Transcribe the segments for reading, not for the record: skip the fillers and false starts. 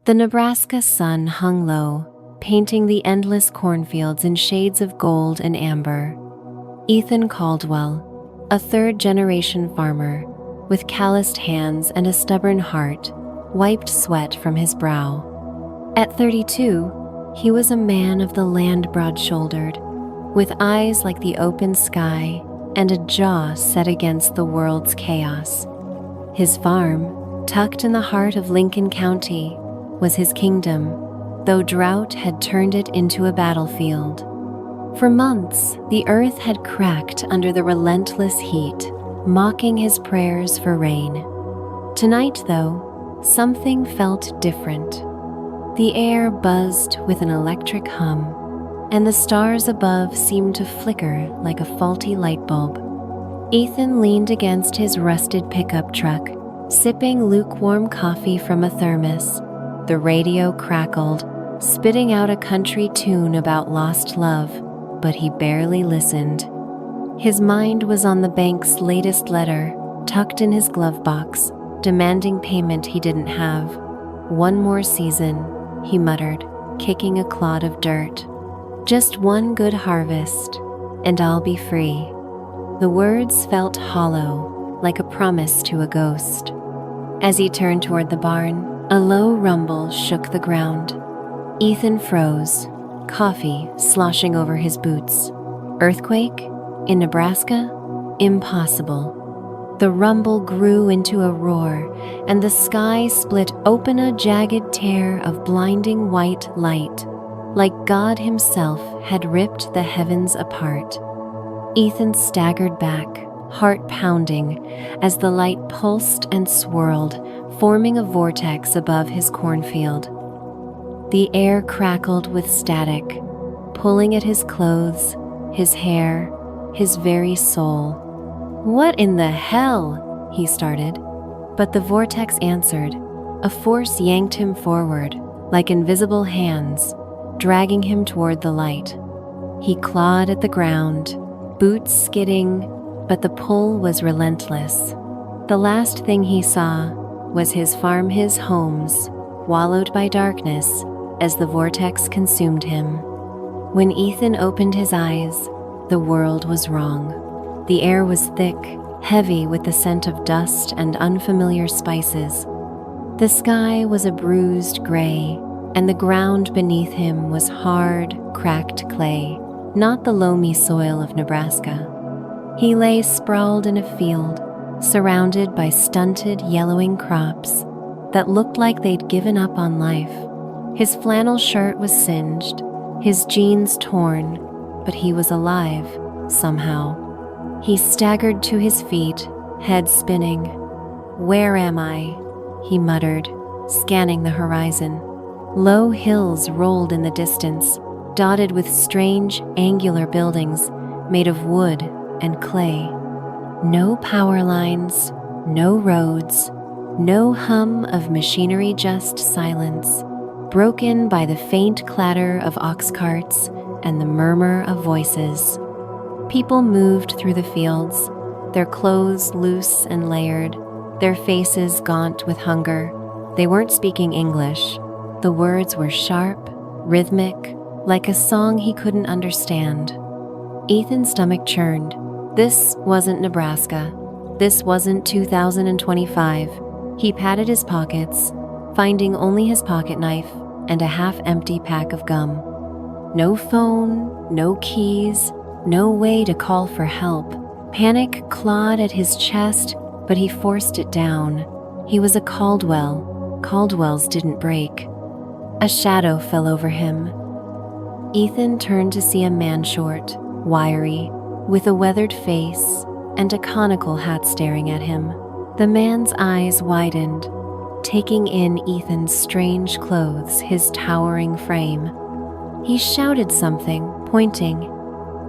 The Nebraska sun hung low, painting the endless cornfields in shades of gold and amber. Ethan Caldwell, a third-generation farmer, with calloused hands and a stubborn heart, wiped sweat from his brow. At 32, he was a man of the land broad-shouldered, with eyes like the open sky and a jaw set against the world's chaos. His farm, tucked in the heart of Lincoln County, was his kingdom, though drought had turned it into a battlefield. For months, the earth had cracked under the relentless heat, mocking his prayers for rain. Tonight, though, something felt different. The air buzzed with an electric hum, and the stars above seemed to flicker like a faulty light bulb. Ethan leaned against his rusted pickup truck, sipping lukewarm coffee from a thermos. The radio crackled, spitting out a country tune about lost love, but he barely listened. His mind was on the bank's latest letter, tucked in his glove box, demanding payment he didn't have. "One more season," he muttered, kicking a clod of dirt. "Just one good harvest, and I'll be free." The words felt hollow, like a promise to a ghost. As he turned toward the barn, a low rumble shook the ground. Ethan froze, coffee sloshing over his boots. Earthquake? In Nebraska? Impossible. The rumble grew into a roar, and the sky split open, a jagged tear of blinding white light, like God himself had ripped the heavens apart. Ethan staggered back, heart pounding, as the light pulsed and swirled, forming a vortex above his cornfield. The air crackled with static, pulling at his clothes, his hair, his very soul. "What in the hell?" he started, but the vortex answered. A force yanked him forward, like invisible hands, dragging him toward the light. He clawed at the ground, boots skidding, but the pull was relentless. The last thing he saw was his farm, his homes, wallowed by darkness as the vortex consumed him. When Ethan opened his eyes, the world was wrong. The air was thick, heavy with the scent of dust and unfamiliar spices. The sky was a bruised gray, and the ground beneath him was hard, cracked clay, not the loamy soil of Nebraska. He lay sprawled in a field, surrounded by stunted, yellowing crops that looked like they'd given up on life. His flannel shirt was singed, his jeans torn, but he was alive, somehow. He staggered to his feet, head spinning. "Where am I?" he muttered, scanning the horizon. Low hills rolled in the distance, dotted with strange, angular buildings made of wood and clay. No power lines, no roads, no hum of machinery, just silence, broken by the faint clatter of ox carts and the murmur of voices. People moved through the fields, their clothes loose and layered, their faces gaunt with hunger. They weren't speaking English. The words were sharp, rhythmic, like a song he couldn't understand. Ethan's stomach churned. This wasn't Nebraska. This wasn't 2025. He patted his pockets, finding only his pocket knife and a half-empty pack of gum. No phone, no keys, no way to call for help. Panic clawed at his chest, but he forced it down. He was a Caldwell. Caldwells didn't break. A shadow fell over him. Ethan turned to see a man, short, wiry, with a weathered face and a conical hat staring at him. The man's eyes widened, taking in Ethan's strange clothes, his towering frame. He shouted something, pointing,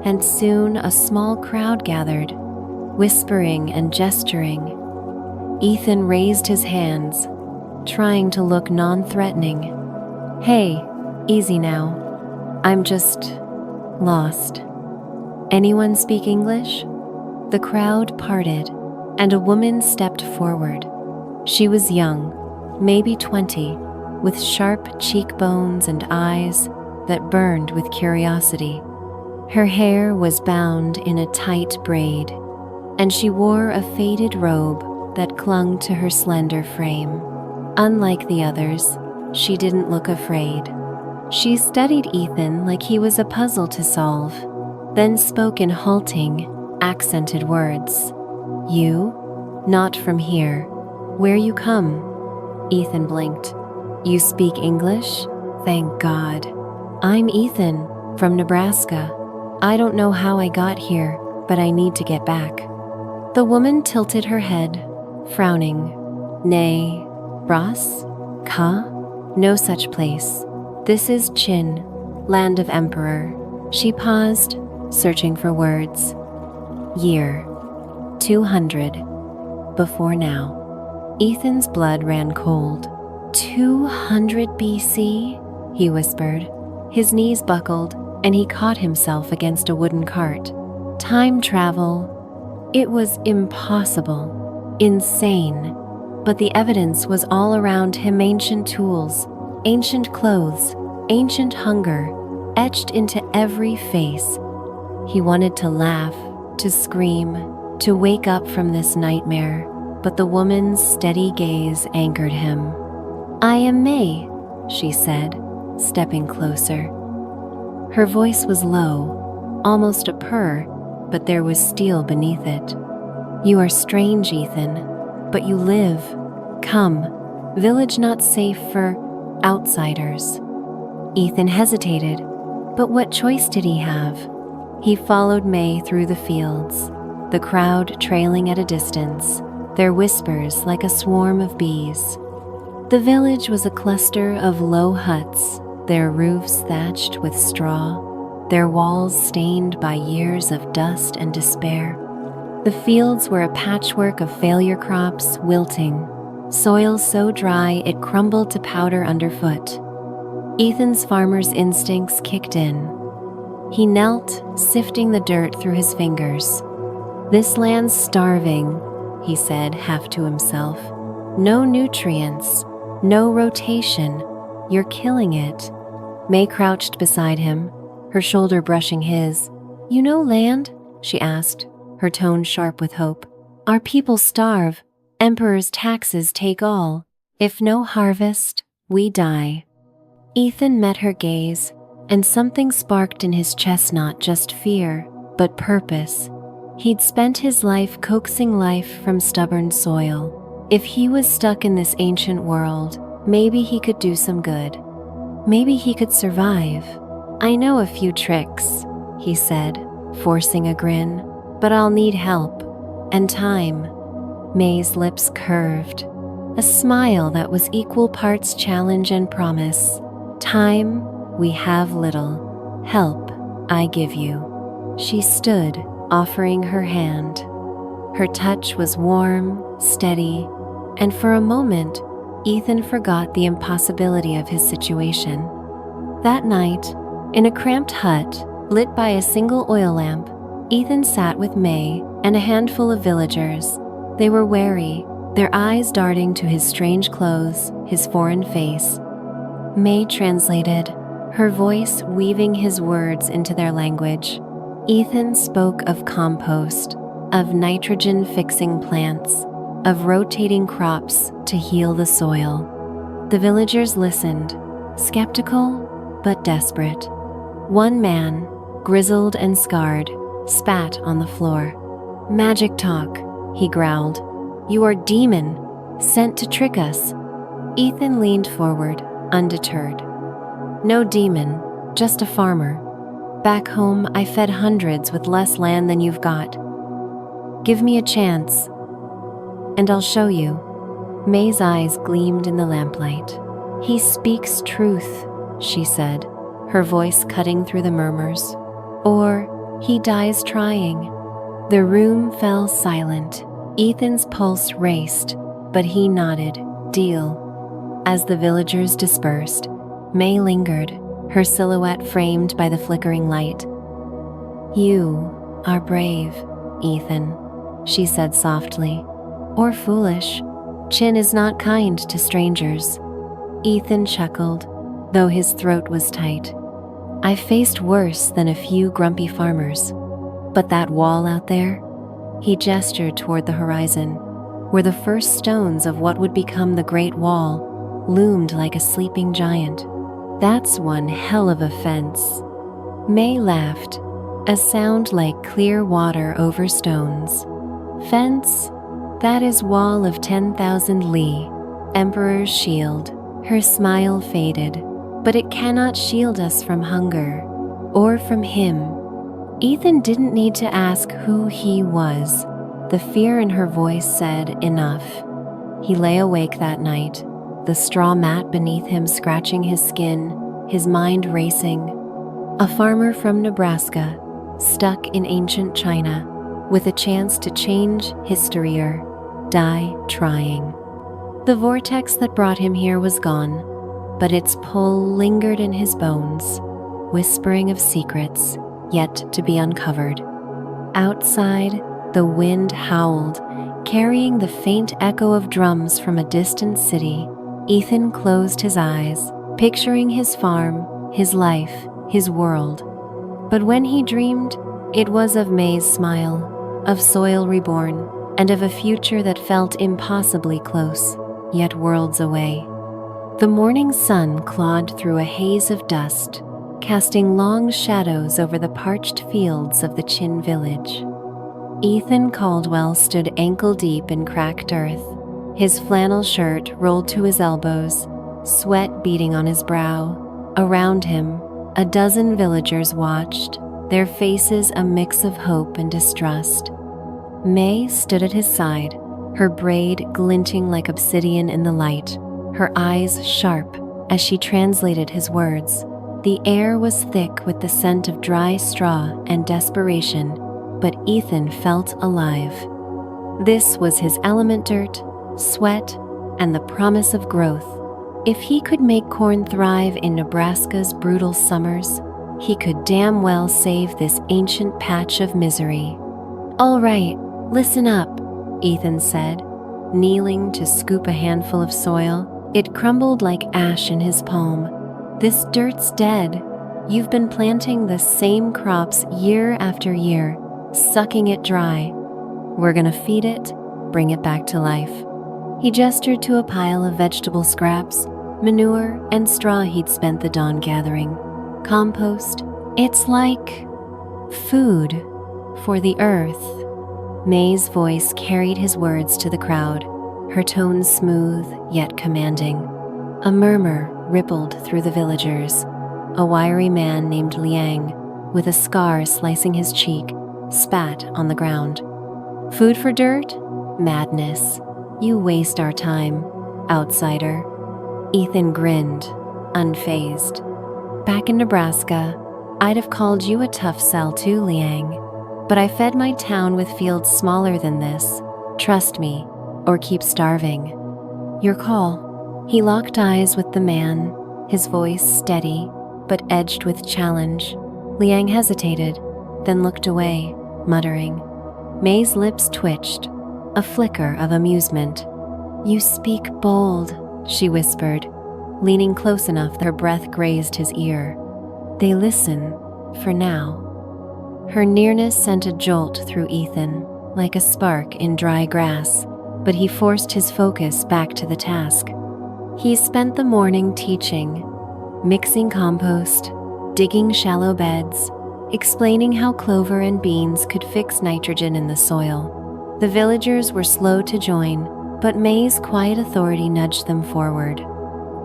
and soon a small crowd gathered, whispering and gesturing. Ethan raised his hands, trying to look non-threatening. "Hey, easy now. I'm just lost. Anyone speak English?" The crowd parted, and a woman stepped forward. She was young, maybe 20, with sharp cheekbones and eyes that burned with curiosity. Her hair was bound in a tight braid, and she wore a faded robe that clung to her slender frame. Unlike the others, she didn't look afraid. She studied Ethan like he was a puzzle to solve, then spoke in halting, accented words. "You? Not from here. Where you come?" Ethan blinked. "You speak English? Thank God. I'm Ethan, from Nebraska. I don't know how I got here, but I need to get back." The woman tilted her head, frowning. "Nay, Ras? Ka? No such place. This is Qin, land of emperor." She paused, searching for words. "Year 200 before now." Ethan's blood ran cold. 200 BC? He whispered. His knees buckled, and he caught himself against a wooden cart. Time travel. It was impossible. Insane. But the evidence was all around him: ancient tools, ancient clothes, ancient hunger, etched into every face. He wanted to laugh, to scream, to wake up from this nightmare, but the woman's steady gaze anchored him. "I am May," she said, stepping closer. Her voice was low, almost a purr, but there was steel beneath it. "You are strange, Ethan, but you live. Come, village not safe for outsiders." Ethan hesitated, but what choice did he have? He followed May through the fields, the crowd trailing at a distance, their whispers like a swarm of bees. The village was a cluster of low huts, their roofs thatched with straw, their walls stained by years of dust and despair. The fields were a patchwork of failure crops, wilting, soil so dry it crumbled to powder underfoot. Ethan's farmer's instincts kicked in. He knelt, sifting the dirt through his fingers. "This land's starving," he said, half to himself. "No nutrients, no rotation. You're killing it." May crouched beside him, her shoulder brushing his. "You know land?" she asked, her tone sharp with hope. "Our people starve. Emperor's taxes take all. If no harvest, we die." Ethan met her gaze, and something sparked in his chest, not just fear, but purpose. He'd spent his life coaxing life from stubborn soil. If he was stuck in this ancient world, maybe he could do some good. Maybe he could survive. "I know a few tricks," he said, forcing a grin, "but I'll need help. And time." May's lips curved, a smile that was equal parts challenge and promise. "Time, we have little. Help, I give you." She stood, offering her hand. Her touch was warm, steady, and for a moment, Ethan forgot the impossibility of his situation. That night, in a cramped hut lit by a single oil lamp, Ethan sat with May and a handful of villagers. They were wary, their eyes darting to his strange clothes, his foreign face. May translated, her voice weaving his words into their language. Ethan spoke of compost, of nitrogen-fixing plants, of rotating crops to heal the soil. The villagers listened, skeptical but desperate. One man, grizzled and scarred, spat on the floor. "Magic talk," he growled. "You are demon, sent to trick us." Ethan leaned forward, undeterred. "No demon, just a farmer. Back home, I fed hundreds with less land than you've got. Give me a chance, and I'll show you." May's eyes gleamed in the lamplight. "He speaks truth," she said, her voice cutting through the murmurs. "Or he dies trying." The room fell silent. Ethan's pulse raced, but he nodded, "Deal." As the villagers dispersed, May lingered, her silhouette framed by the flickering light. "You are brave, Ethan," she said softly. "Or foolish. Qin is not kind to strangers." Ethan chuckled, though his throat was tight. "I've faced worse than a few grumpy farmers. But that wall out there," he gestured toward the horizon, where the first stones of what would become the Great Wall loomed like a sleeping giant. "That's one hell of a fence." May laughed, a sound like clear water over stones. "Fence? That is wall of 10,000 li, Emperor's shield." Her smile faded. "But it cannot shield us from hunger, or from him." Ethan didn't need to ask who he was. The fear in her voice said enough. He lay awake that night, the straw mat beneath him scratching his skin, his mind racing. A farmer from Nebraska, stuck in ancient China, with a chance to change history or die trying. The vortex that brought him here was gone, but its pull lingered in his bones, whispering of secrets yet to be uncovered. Outside, the wind howled, carrying the faint echo of drums from a distant city. Ethan closed his eyes, picturing his farm, his life, his world. But when he dreamed, it was of May's smile, of soil reborn, and of a future that felt impossibly close, yet worlds away. The morning sun clawed through a haze of dust, casting long shadows over the parched fields of the Qin village. Ethan Caldwell stood ankle-deep in cracked earth, his flannel shirt rolled to his elbows, sweat beading on his brow. Around him, a dozen villagers watched, their faces a mix of hope and distrust. May stood at his side, her braid glinting like obsidian in the light, her eyes sharp as she translated his words. The air was thick with the scent of dry straw and desperation, but Ethan felt alive. This was his element: dirt, sweat, and the promise of growth. If he could make corn thrive in Nebraska's brutal summers, he could damn well save this ancient patch of misery. "All right, listen up," Ethan said, kneeling to scoop a handful of soil. It crumbled like ash in his palm. "This dirt's dead. You've been planting the same crops year after year, sucking it dry. We're gonna feed it, bring it back to life." He gestured to a pile of vegetable scraps, manure, and straw he'd spent the dawn gathering. "Compost. It's like food for the earth." May's voice carried his words to the crowd, her tone smooth yet commanding. A murmur rippled through the villagers. A wiry man named Liang, with a scar slicing his cheek, spat on the ground. "Food for dirt? Madness. You waste our time, outsider." Ethan grinned, unfazed. "Back in Nebraska, I'd have called you a tough sell too, Liang. But I fed my town with fields smaller than this. Trust me, or keep starving." "Your call." He locked eyes with the man, his voice steady, but edged with challenge. Liang hesitated, then looked away, muttering. May's lips twitched, a flicker of amusement. "You speak bold," she whispered, leaning close enough that her breath grazed his ear. "They listen, for now." Her nearness sent a jolt through Ethan, like a spark in dry grass, but he forced his focus back to the task. He spent the morning teaching, mixing compost, digging shallow beds, explaining how clover and beans could fix nitrogen in the soil. The villagers were slow to join, but May's quiet authority nudged them forward.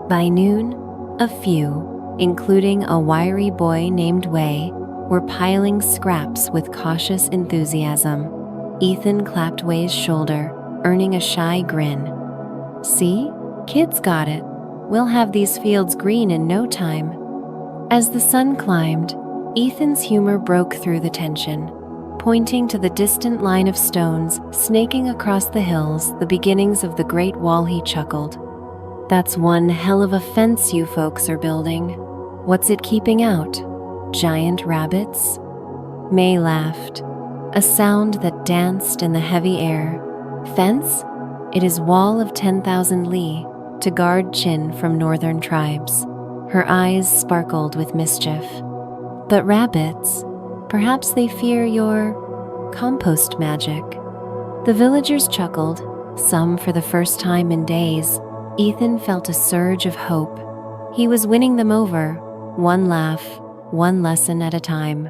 By noon, a few, including a wiry boy named Wei, were piling scraps with cautious enthusiasm. Ethan clapped Wei's shoulder, earning a shy grin. "See? Kids got it. We'll have these fields green in no time." As the sun climbed, Ethan's humor broke through the tension. Pointing to the distant line of stones snaking across the hills, the beginnings of the Great Wall, he chuckled. "That's one hell of a fence you folks are building. What's it keeping out? Giant rabbits?" May laughed, a sound that danced in the heavy air. "Fence? It is wall of 10,000 li, to guard Qin from northern tribes. Her eyes sparkled with mischief. But rabbits, perhaps they fear your compost magic. The villagers chuckled, some for the first time in days. Ethan felt a surge of hope. He was winning them over, one laugh, one lesson at a time.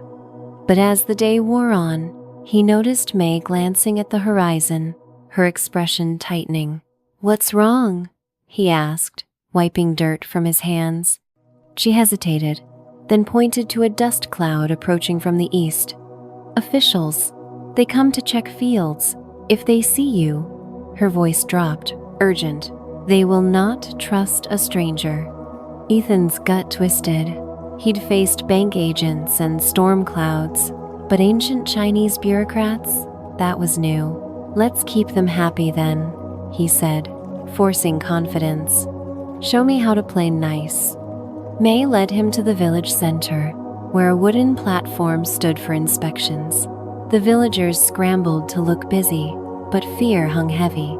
But as the day wore on, he noticed May glancing at the horizon, her expression tightening. "What's wrong?" he asked, wiping dirt from his hands. She hesitated, then pointed to a dust cloud approaching from the east. "Officials. They come to check fields. If they see you," her voice dropped, urgent, "they will not trust a stranger." Ethan's gut twisted. He'd faced bank agents and storm clouds, but ancient Chinese bureaucrats? That was new. "Let's keep them happy then," he said, forcing confidence. "Show me how to play nice." May led him to the village center, where a wooden platform stood for inspections. The villagers scrambled to look busy, but fear hung heavy.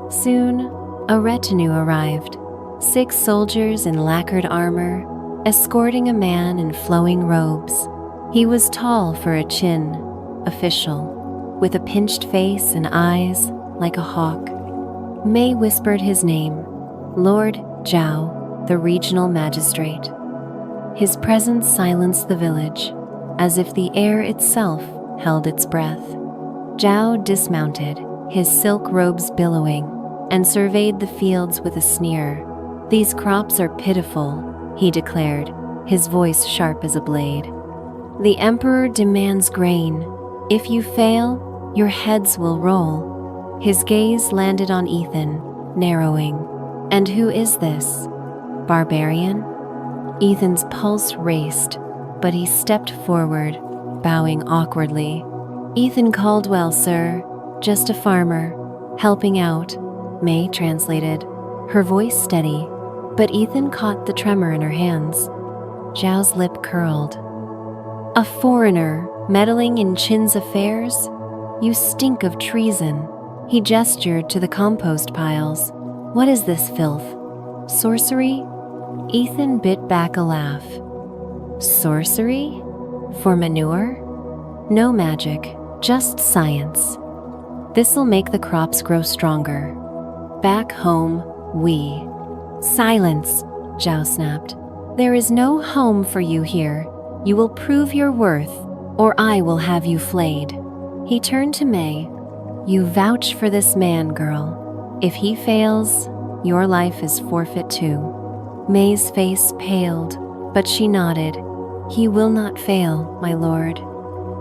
Soon, a retinue arrived, 6 soldiers in lacquered armor, escorting a man in flowing robes. He was tall for a Qin official, with a pinched face and eyes like a hawk. May whispered his name, Lord Zhao, the regional magistrate. His presence silenced the village, as if the air itself held its breath. Zhao dismounted, his silk robes billowing, and surveyed the fields with a sneer. "These crops are pitiful," he declared, his voice sharp as a blade. "The emperor demands grain. If you fail, your heads will roll." His gaze landed on Ethan, narrowing. "And who is this? Barbarian?" Ethan's pulse raced, but he stepped forward, bowing awkwardly. "Ethan Caldwell, sir. Just a farmer. Helping out," May translated, her voice steady, but Ethan caught the tremor in her hands. Zhao's lip curled. "A foreigner meddling in Qin's affairs? You stink of treason." He gestured to the compost piles. "What is this filth? Sorcery?" Ethan bit back a laugh. "Sorcery? For manure? No magic, just science. This'll make the crops grow stronger. Back home, we..." "Silence," Zhao snapped. "There is no home for you here. You will prove your worth, or I will have you flayed." He turned to May. "You vouch for this man, girl. If he fails, your life is forfeit too." May's face paled, but she nodded. "He will not fail, my lord."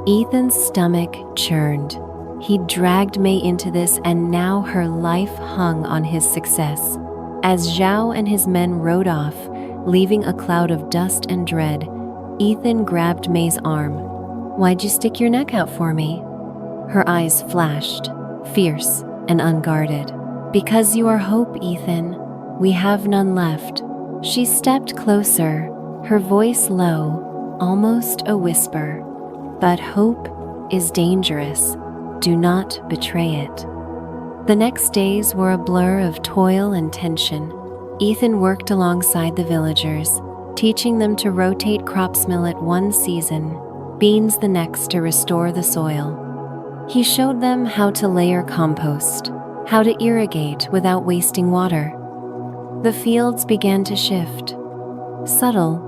Ethan's stomach churned. He dragged May into this, and now her life hung on his success. As Zhao and his men rode off, leaving a cloud of dust and dread, Ethan grabbed May's arm. "Why'd you stick your neck out for me?" Her eyes flashed, fierce and unguarded. "Because you are hope, Ethan. We have none left." She stepped closer, her voice low, almost a whisper. "But hope is dangerous. Do not betray it." The next days were a blur of toil and tension. Ethan worked alongside the villagers, teaching them to rotate crops millet one season, beans the next to restore the soil. He showed them how to layer compost, how to irrigate without wasting water. The fields began to shift, subtle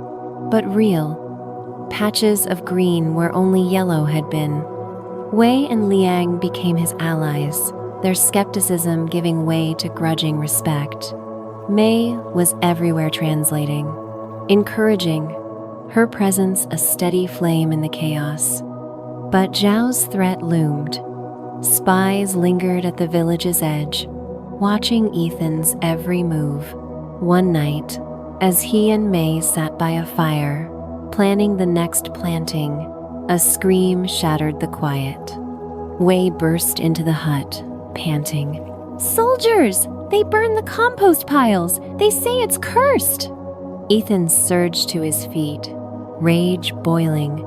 but real, patches of green where only yellow had been. Wei and Liang became his allies, their skepticism giving way to grudging respect. May was everywhere translating, encouraging, her presence a steady flame in the chaos. But Zhao's threat loomed. Spies lingered at the village's edge, watching Ethan's every move. One night, as he and May sat by a fire, planning the next planting, a scream shattered the quiet. Wei burst into the hut, panting. "Soldiers! They burn the compost piles! They say it's cursed!" Ethan surged to his feet, rage boiling.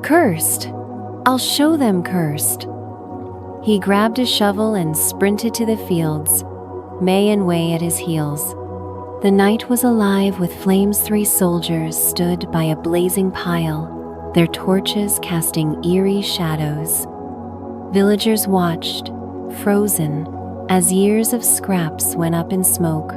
"Cursed? I'll show them cursed." He grabbed a shovel and sprinted to the fields. Mei and Wei at his heels. The night was alive with flames. 3 soldiers stood by a blazing pile, their torches casting eerie shadows. Villagers watched, frozen, as years of scraps went up in smoke.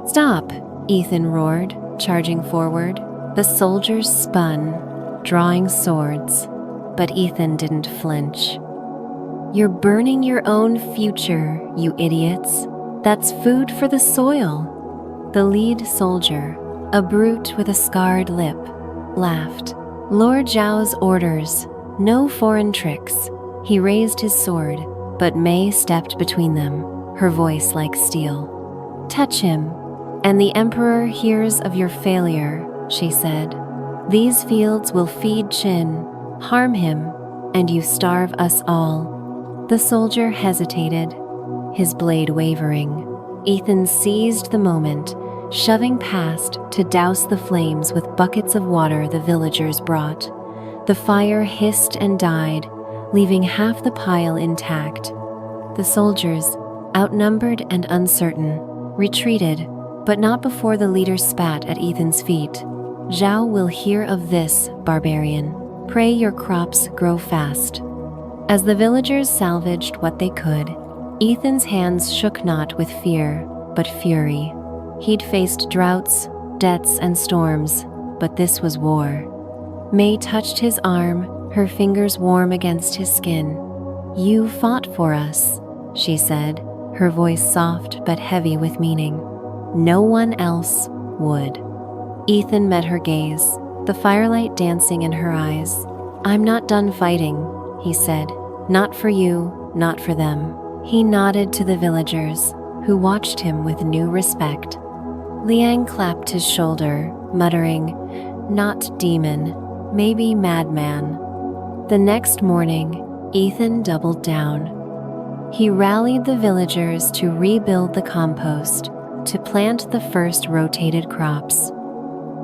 "Stop!" Ethan roared, charging forward. The soldiers spun, drawing swords, but Ethan didn't flinch. "You're burning your own future, you idiots. That's food for the soil." The lead soldier, a brute with a scarred lip, laughed. "Lord Zhao's orders, no foreign tricks." He raised his sword, but Mei stepped between them, her voice like steel. "Touch him, and the Emperor hears of your failure," she said. "These fields will feed Qin. Harm him, and you starve us all." The soldier hesitated, his blade wavering. Ethan seized the moment, shoving past to douse the flames with buckets of water the villagers brought. The fire hissed and died, leaving half the pile intact. The soldiers, outnumbered and uncertain, retreated, but not before the leader spat at Ethan's feet. "Zhao will hear of this, barbarian. Pray your crops grow fast." As the villagers salvaged what they could, Ethan's hands shook not with fear, but fury. He'd faced droughts, debts, and storms, but this was war. Mei touched his arm, her fingers warm against his skin. "You fought for us," she said, her voice soft but heavy with meaning. "No one else would." Ethan met her gaze, the firelight dancing in her eyes. "I'm not done fighting," he said. "Not for you, not for them." He nodded to the villagers, who watched him with new respect. Liang clapped his shoulder, muttering, "Not demon, maybe madman." The next morning, Ethan doubled down. He rallied the villagers to rebuild the compost, to plant the first rotated crops.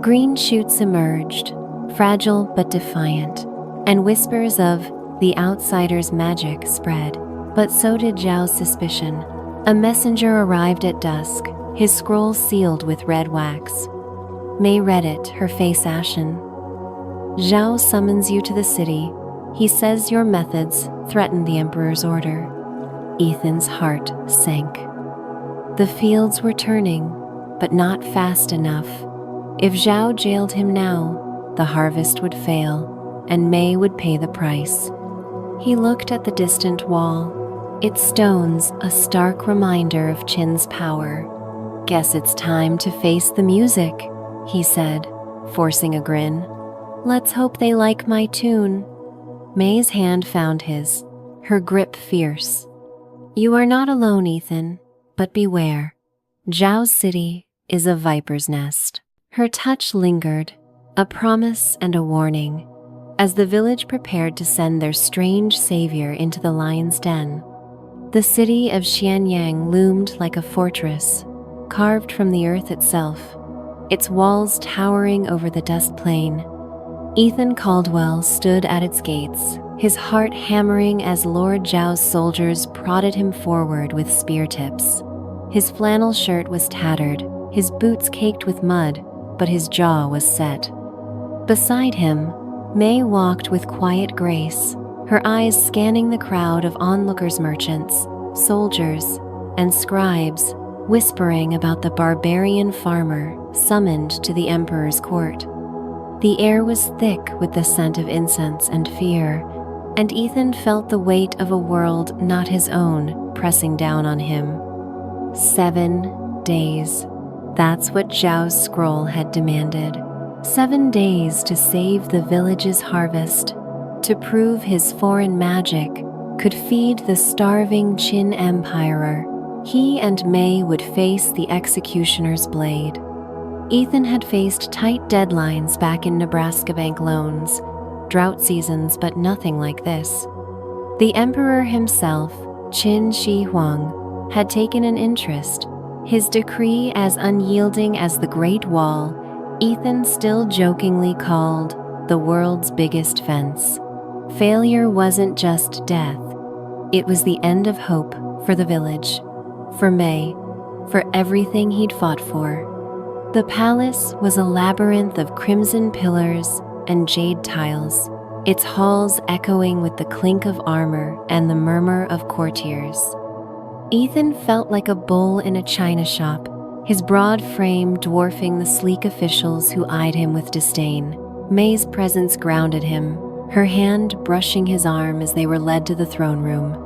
Green shoots emerged, fragile but defiant, and whispers of the outsider's magic spread. But so did Zhao's suspicion. A messenger arrived at dusk, his scroll sealed with red wax. Mei read it, her face ashen. "Zhao summons you to the city. He says your methods threaten the Emperor's order." Ethan's heart sank. The fields were turning, but not fast enough. If Zhao jailed him now, the harvest would fail, and Mei would pay the price. He looked at the distant wall, its stones a stark reminder of Qin's power. "Guess it's time to face the music," he said, forcing a grin. "Let's hope they like my tune." Mei's hand found his, her grip fierce. "You are not alone, Ethan, but beware. Zhao's city is a viper's nest." Her touch lingered, a promise and a warning, as the village prepared to send their strange savior into the lion's den. The city of Xianyang loomed like a fortress, carved from the earth itself, its walls towering over the dust plain. Ethan Caldwell stood at its gates, his heart hammering as Lord Zhao's soldiers prodded him forward with spear tips. His flannel shirt was tattered, his boots caked with mud, but his jaw was set. Beside him, Mei walked with quiet grace, her eyes scanning the crowd of onlookers, merchants, soldiers, and scribes, whispering about the barbarian farmer summoned to the Emperor's court. The air was thick with the scent of incense and fear, and Ethan felt the weight of a world not his own pressing down on him. 7 days. That's what Zhao's scroll had demanded. 7 days to save the village's harvest, to prove his foreign magic could feed the starving Qin Emperor. He and Mei would face the executioner's blade. Ethan had faced tight deadlines back in Nebraska bank loans, drought seasons, but nothing like this. The Emperor himself, Qin Shi Huang, had taken an interest, his decree as unyielding as the Great Wall, Ethan still jokingly called the world's biggest fence. Failure wasn't just death. It was the end of hope for the village, for Mei, for everything he'd fought for. The palace was a labyrinth of crimson pillars and jade tiles, its halls echoing with the clink of armor and the murmur of courtiers. Ethan felt like a bull in a china shop, his broad frame dwarfing the sleek officials who eyed him with disdain. May's presence grounded him, her hand brushing his arm as they were led to the throne room.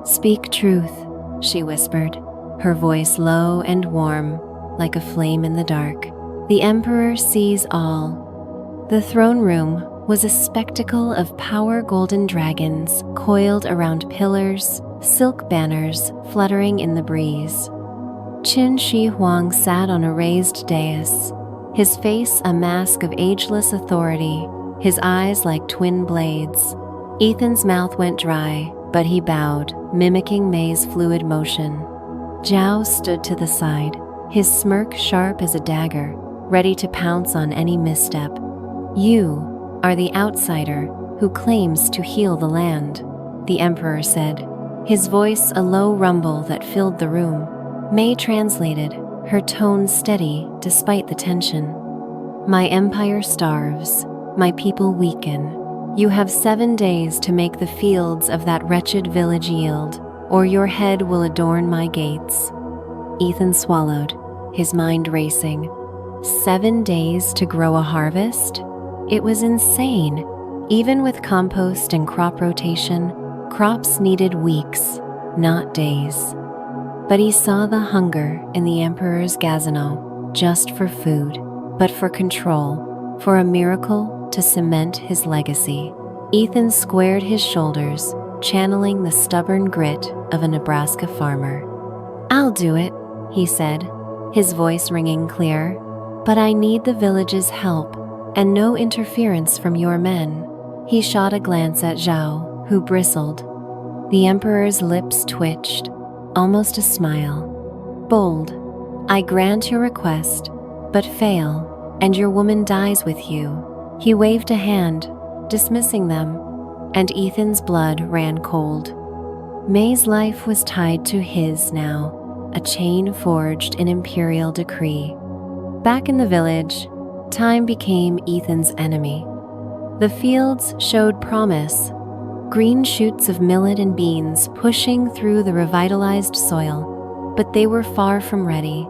"Speak truth," she whispered, her voice low and warm, like a flame in the dark. "The Emperor sees all." The throne room was a spectacle of power golden dragons coiled around pillars, silk banners fluttering in the breeze. Qin Shi Huang sat on a raised dais, his face a mask of ageless authority, his eyes like twin blades. Ethan's mouth went dry, but he bowed, mimicking May's fluid motion. Zhao stood to the side, his smirk sharp as a dagger, ready to pounce on any misstep. "You are the outsider who claims to heal the land," the Emperor said, his voice a low rumble that filled the room. May translated, her tone steady despite the tension. "My empire starves, my people weaken. You have 7 days to make the fields of that wretched village yield, or your head will adorn my gates." Ethan swallowed, his mind racing. 7 days to grow a harvest? It was insane. Even with compost and crop rotation, crops needed weeks, not days. But he saw the hunger in the Emperor's gazano, just for food, but for control, for a miracle to cement his legacy. Ethan squared his shoulders, channeling the stubborn grit of a Nebraska farmer. "I'll do it," he said, his voice ringing clear. "But I need the village's help, and no interference from your men." He shot a glance at Zhao, who bristled. The Emperor's lips twitched, almost a smile. "Bold, I grant your request, but fail, and your woman dies with you." He waved a hand, dismissing them, and Ethan's blood ran cold. May's life was tied to his now, a chain forged in imperial decree. Back in the village, time became Ethan's enemy. The fields showed promise, green shoots of millet and beans pushing through the revitalized soil, but they were far from ready.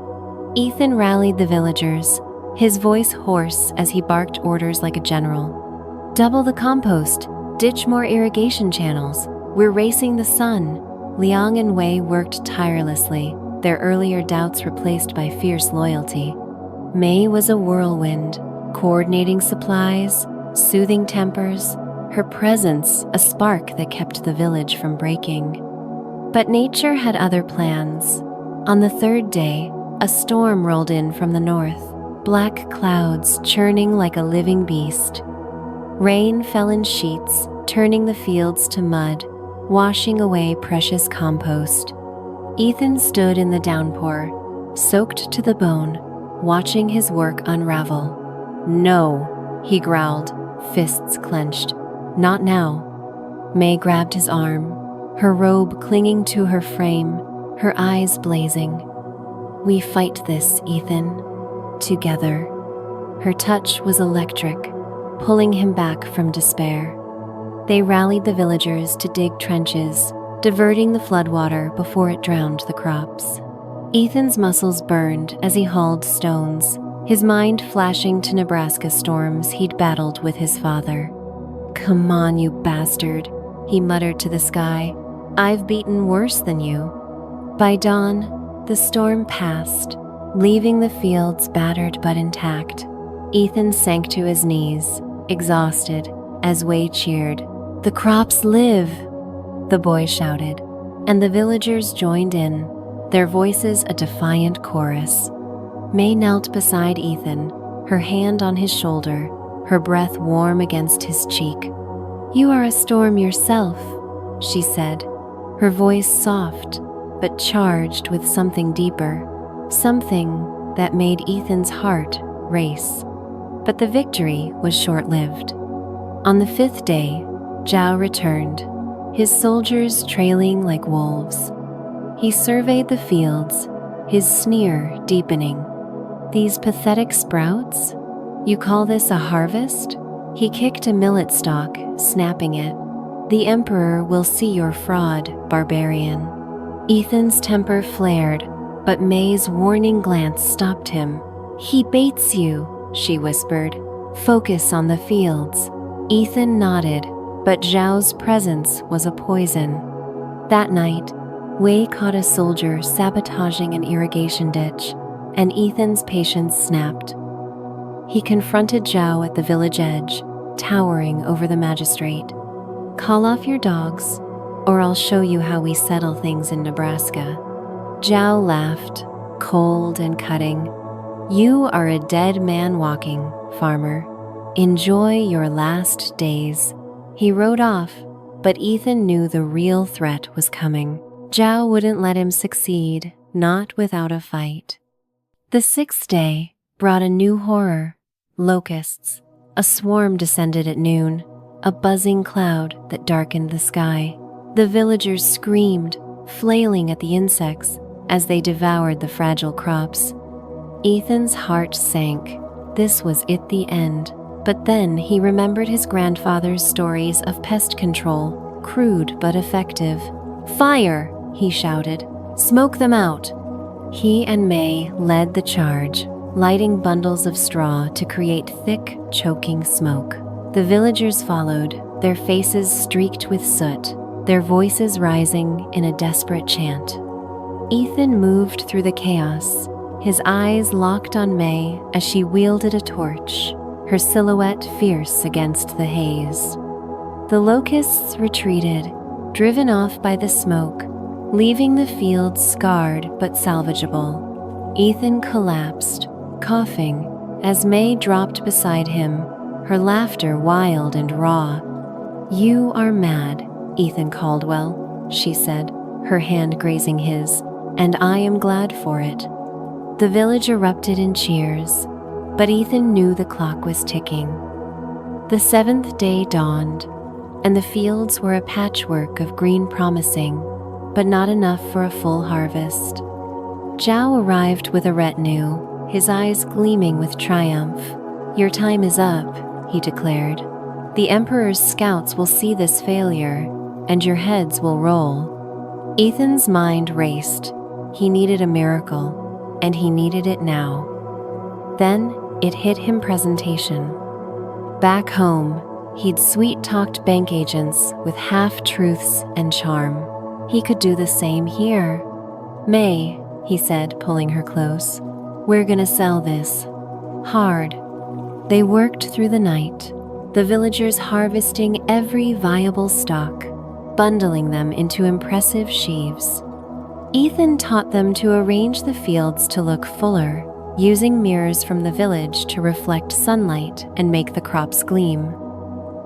Ethan rallied the villagers, his voice hoarse as he barked orders like a general. "Double the compost, ditch more irrigation channels, we're racing the sun." Liang and Wei worked tirelessly, their earlier doubts replaced by fierce loyalty. May was a whirlwind, coordinating supplies, soothing tempers, her presence a spark that kept the village from breaking. But nature had other plans. On the 3rd day, a storm rolled in from the north, black clouds churning like a living beast. Rain fell in sheets, turning the fields to mud, washing away precious compost. Ethan stood in the downpour, soaked to the bone, watching his work unravel. "No," he growled, fists clenched. "Not now." May grabbed his arm, her robe clinging to her frame, her eyes blazing. "We fight this, Ethan. Together." Her touch was electric, pulling him back from despair. They rallied the villagers to dig trenches, diverting the floodwater before it drowned the crops. Ethan's muscles burned as he hauled stones, his mind flashing to Nebraska storms he'd battled with his father. "Come on, you bastard," he muttered to the sky. "I've beaten worse than you." By dawn, the storm passed, leaving the fields battered but intact. Ethan sank to his knees, exhausted, as Wei cheered. "The crops live!" the boy shouted, and the villagers joined in, their voices a defiant chorus. May knelt beside Ethan, her hand on his shoulder, her breath warm against his cheek. "You are a storm yourself," she said, her voice soft but charged with something deeper, something that made Ethan's heart race. But the victory was short-lived. On the 5th day, Zhao returned, his soldiers trailing like wolves. He surveyed the fields, his sneer deepening. "These pathetic sprouts? You call this a harvest?" He kicked a millet stalk, snapping it. "The Emperor will see your fraud, barbarian." Ethan's temper flared, but May's warning glance stopped him. "He baits you," she whispered. "Focus on the fields." Ethan nodded, but Zhao's presence was a poison. That night, Wei caught a soldier sabotaging an irrigation ditch, and Ethan's patience snapped. He confronted Zhao at the village edge, towering over the magistrate. "Call off your dogs, or I'll show you how we settle things in Nebraska." Zhao laughed, cold and cutting. "You are a dead man walking, farmer. Enjoy your last days." He rode off, but Ethan knew the real threat was coming. Zhao wouldn't let him succeed, not without a fight. The sixth day brought a new horror: locusts. A swarm descended at noon, a buzzing cloud that darkened the sky. The villagers screamed, flailing at the insects as they devoured the fragile crops. Ethan's heart sank. This was it, the end. But then he remembered his grandfather's stories of pest control, crude but effective. "Fire!" he shouted. "Smoke them out!" He and May led the charge, lighting bundles of straw to create thick, choking smoke. The villagers followed, their faces streaked with soot, their voices rising in a desperate chant. Ethan moved through the chaos, his eyes locked on May as she wielded a torch, her silhouette fierce against the haze. The locusts retreated, driven off by the smoke, leaving the fields scarred but salvageable. Ethan collapsed, coughing, as May dropped beside him, her laughter wild and raw. "You are mad, Ethan Caldwell," she said, her hand grazing his, "and I am glad for it." The village erupted in cheers, but Ethan knew the clock was ticking. The seventh day dawned, and the fields were a patchwork of green promising, but not enough for a full harvest. Zhao arrived with a retinue, his eyes gleaming with triumph. "Your time is up," he declared. "The Emperor's scouts will see this failure, and your heads will roll." Ethan's mind raced. He needed a miracle, and he needed it now. Then it hit him: presentation. Back home, he'd sweet-talked bank agents with half-truths and charm. He could do the same here. "May," he said, pulling her close, "we're gonna sell this. Hard." They worked through the night, the villagers harvesting every viable stalk, bundling them into impressive sheaves. Ethan taught them to arrange the fields to look fuller, using mirrors from the village to reflect sunlight and make the crops gleam.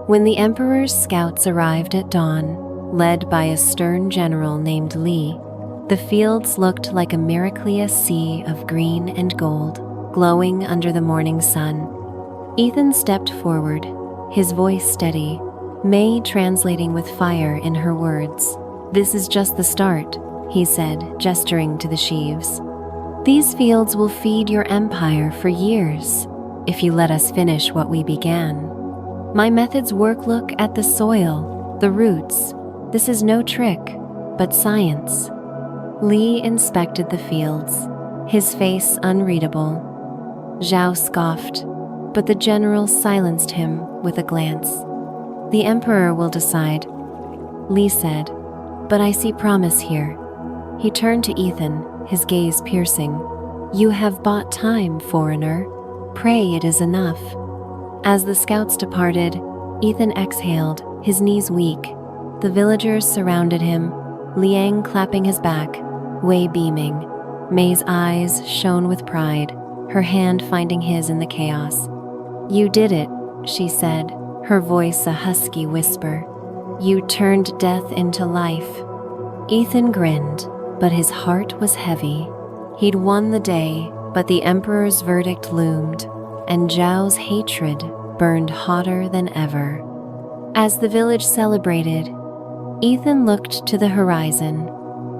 When the Emperor's scouts arrived at dawn, led by a stern general named Li, the fields looked like a miraculous sea of green and gold, glowing under the morning sun. Ethan stepped forward, his voice steady, May translating with fire in her words. "This is just the start," he said, gesturing to the sheaves. "These fields will feed your empire for years, if you let us finish what we began. My methods work. Look at the soil, the roots. This is no trick, but science." Li inspected the fields, his face unreadable. Zhao scoffed, but the general silenced him with a glance. "The Emperor will decide," Li said, "but I see promise here." He turned to Ethan, his gaze piercing. "You have bought time, foreigner. Pray it is enough." As the scouts departed, Ethan exhaled, his knees weak. The villagers surrounded him, Liang clapping his back, Wei beaming. May's eyes shone with pride, her hand finding his in the chaos. "You did it," she said, her voice a husky whisper. "You turned death into life." Ethan grinned, but his heart was heavy. He'd won the day, but the Emperor's verdict loomed, and Zhao's hatred burned hotter than ever. As the village celebrated, Ethan looked to the horizon,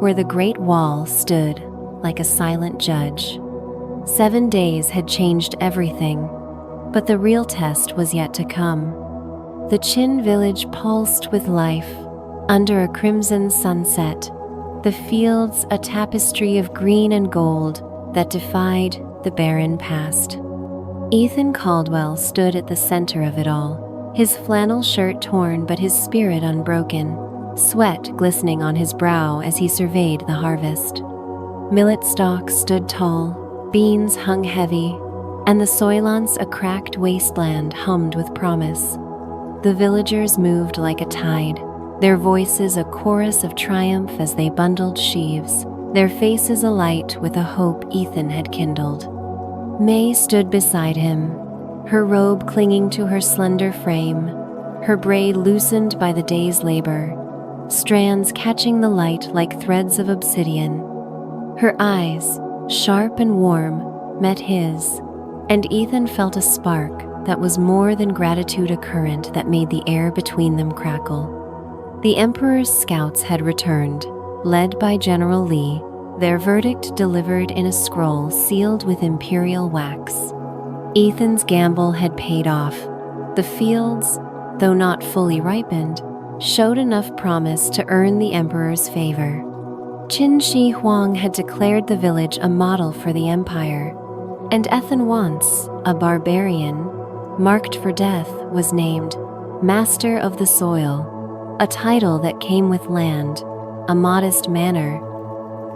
where the Great Wall stood, like a silent judge. 7 days had changed everything, but the real test was yet to come. The Qin village pulsed with life under a crimson sunset, the fields a tapestry of green and gold that defied the barren past. Ethan Caldwell stood at the center of it all, his flannel shirt torn but his spirit unbroken, sweat glistening on his brow as he surveyed the harvest. Millet stalks stood tall, beans hung heavy, and the soylance, a cracked wasteland, hummed with promise. The villagers moved like a tide, their voices a chorus of triumph as they bundled sheaves, their faces alight with a hope Ethan had kindled. May stood beside him, her robe clinging to her slender frame, her braid loosened by the day's labor, strands catching the light like threads of obsidian. Her eyes, sharp and warm, met his, and Ethan felt a spark that was more than gratitude, a current that made the air between them crackle. The Emperor's scouts had returned, led by General Li, their verdict delivered in a scroll sealed with imperial wax. Ethan's gamble had paid off. The fields, though not fully ripened, showed enough promise to earn the Emperor's favor. Qin Shi Huang had declared the village a model for the empire, and Ethan once, a barbarian, marked for death, was named Master of the Soil, a title that came with land, a modest manor,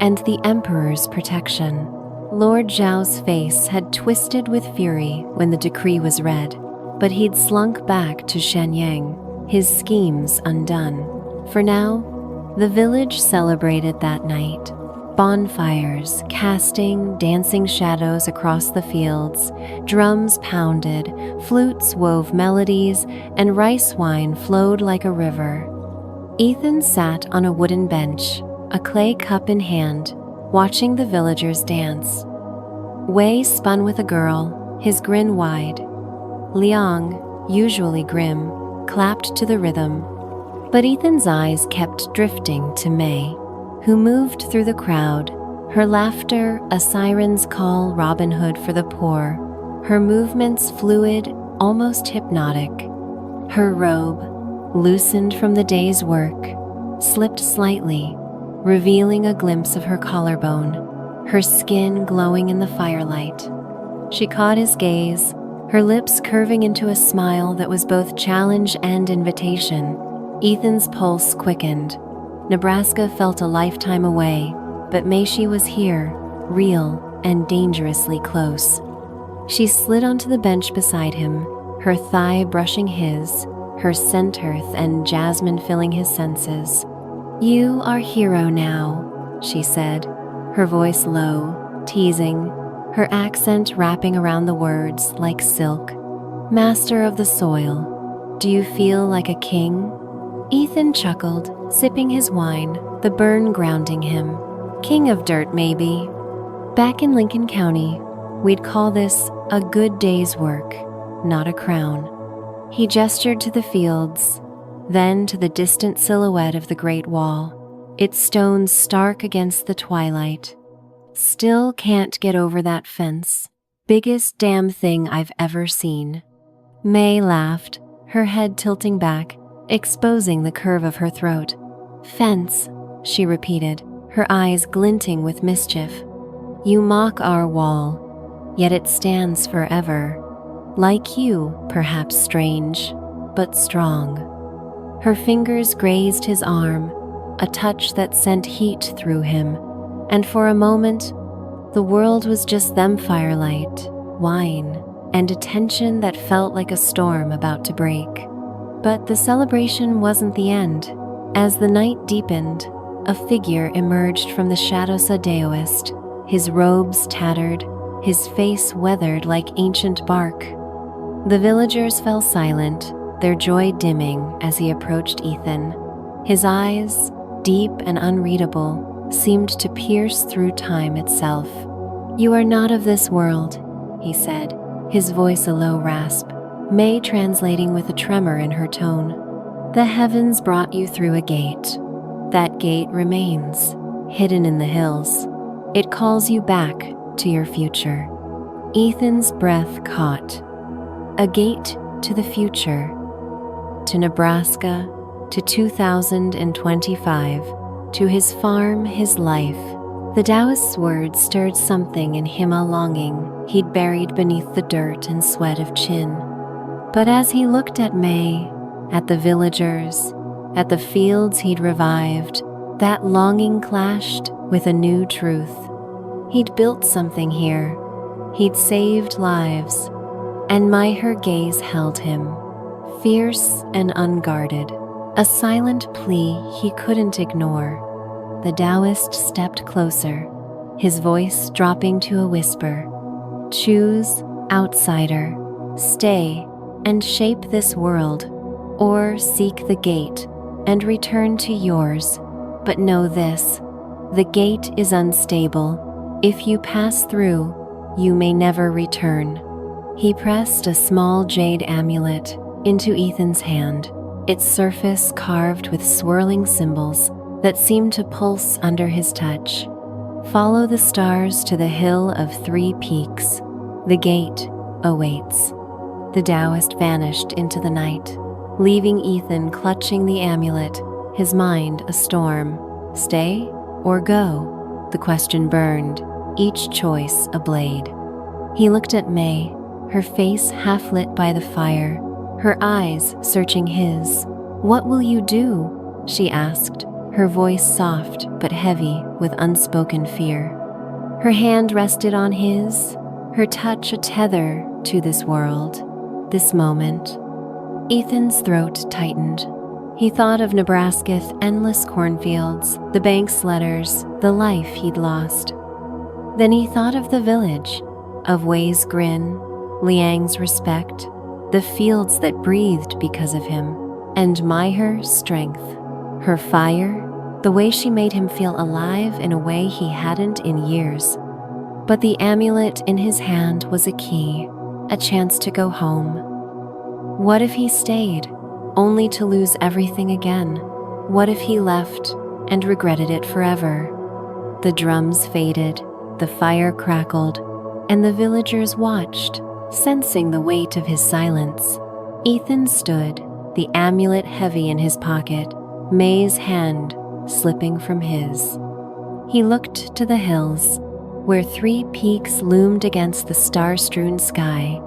and the Emperor's protection. Lord Zhao's face had twisted with fury when the decree was read, but he'd slunk back to Shenyang, his schemes undone. For now, the village celebrated that night. Bonfires, casting dancing shadows across the fields, drums pounded, flutes wove melodies, and rice wine flowed like a river. Ethan sat on a wooden bench, a clay cup in hand, watching the villagers dance. Wei spun with a girl, his grin wide. Liang, usually grim, clapped to the rhythm. But Ethan's eyes kept drifting to Mei, who moved through the crowd, her laughter a siren's call, Robin Hood for the poor, her movements fluid, almost hypnotic. Her robe, loosened from the day's work, slipped slightly, revealing a glimpse of her collarbone, her skin glowing in the firelight. She caught his gaze, her lips curving into a smile that was both challenge and invitation. Ethan's pulse quickened. Nebraska felt a lifetime away, but Meishi was here, real and dangerously close. She slid onto the bench beside him, her thigh brushing his, her scent earth and jasmine filling his senses. "You are hero now," she said, her voice low, teasing, her accent wrapping around the words like silk. "Master of the soil, do you feel like a king?" Ethan chuckled, sipping his wine, the burn grounding him. "King of dirt, maybe. Back in Lincoln County, we'd call this a good day's work, not a crown." He gestured to the fields, then to the distant silhouette of the Great Wall, its stones stark against the twilight. "Still can't get over that fence. Biggest damn thing I've ever seen." May laughed, her head tilting back, exposing the curve of her throat. "Fence," she repeated, her eyes glinting with mischief. "You mock our wall, yet it stands forever. Like you, perhaps strange, but strong." Her fingers grazed his arm, a touch that sent heat through him, and for a moment, the world was just them, firelight, wine, and a tension that felt like a storm about to break. But the celebration wasn't the end. As the night deepened, a figure emerged from the shadows Daoist, his robes tattered, his face weathered like ancient bark. The villagers fell silent, their joy dimming as he approached Ethan. His eyes, deep and unreadable, seemed to pierce through time itself. "You are not of this world," he said, his voice a low rasp, May translating with a tremor in her tone. "The heavens brought you through a gate. That gate remains, hidden in the hills. It calls you back to your future. Ethan's breath caught. A gate to the future, to Nebraska, to 2025, to his farm, his life. The Taoist's words stirred something in him, a longing he'd buried beneath the dirt and sweat of Qin. But as he looked at May, at the villagers, at the fields he'd revived, that longing clashed with a new truth. He'd built something here. He'd saved lives, and her gaze held him, fierce and unguarded, a silent plea he couldn't ignore. The Taoist stepped closer, his voice dropping to a whisper. Choose, outsider, stay and shape this world, or seek the gate and return to yours. But know this, the gate is unstable. If you pass through, you may never return. He pressed a small jade amulet into Ethan's hand, its surface carved with swirling symbols that seemed to pulse under his touch. Follow the stars to the hill of 3 peaks. The gate awaits. The Taoist vanished into the night, leaving Ethan clutching the amulet, his mind a storm. Stay or go? The question burned, each choice a blade. He looked at May, her face half lit by the fire, her eyes searching his. What will you do? She asked, her voice soft but heavy with unspoken fear. Her hand rested on his, her touch a tether to this world, this moment. Ethan's throat tightened. He thought of Nebraska's endless cornfields, the bank's letters, the life he'd lost. Then he thought of the village, of Wei's grin, Liang's respect, the fields that breathed because of him, and her's strength, her fire, the way she made him feel alive in a way he hadn't in years. But the amulet in his hand was a key, a chance to go home. What if he stayed, only to lose everything again? What if he left and regretted it forever? The drums faded, the fire crackled, and the villagers watched, sensing the weight of his silence. Ethan stood, the amulet heavy in his pocket, May's hand slipping from his. He looked to the hills, where 3 peaks loomed against the star-strewn sky.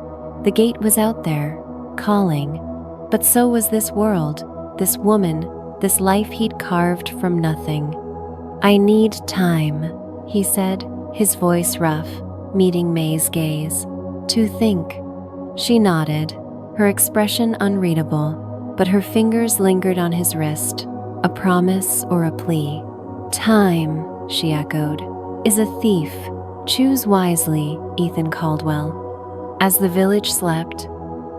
The gate was out there, calling, but so was this world, this woman, this life he'd carved from nothing. I need time, he said, his voice rough, meeting May's gaze. To think. She nodded, her expression unreadable, but her fingers lingered on his wrist, a promise or a plea. Time, she echoed, is a thief. Choose wisely, Ethan Caldwell. As the village slept,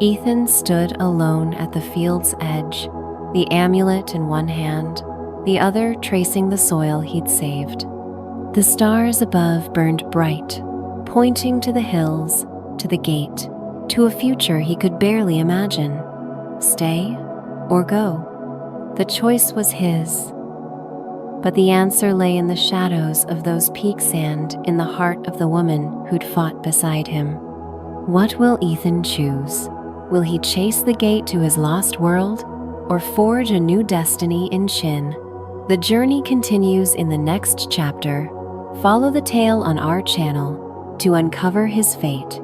Ethan stood alone at the field's edge, the amulet in one hand, the other tracing the soil he'd saved. The stars above burned bright, pointing to the hills, to the gate, to a future he could barely imagine. Stay or go? The choice was his. But the answer lay in the shadows of those peaks and in the heart of the woman who'd fought beside him. What will Ethan choose? Will he chase the gate to his lost world, or forge a new destiny in Qin? The journey continues in the next chapter. Follow the tale on our channel to uncover his fate.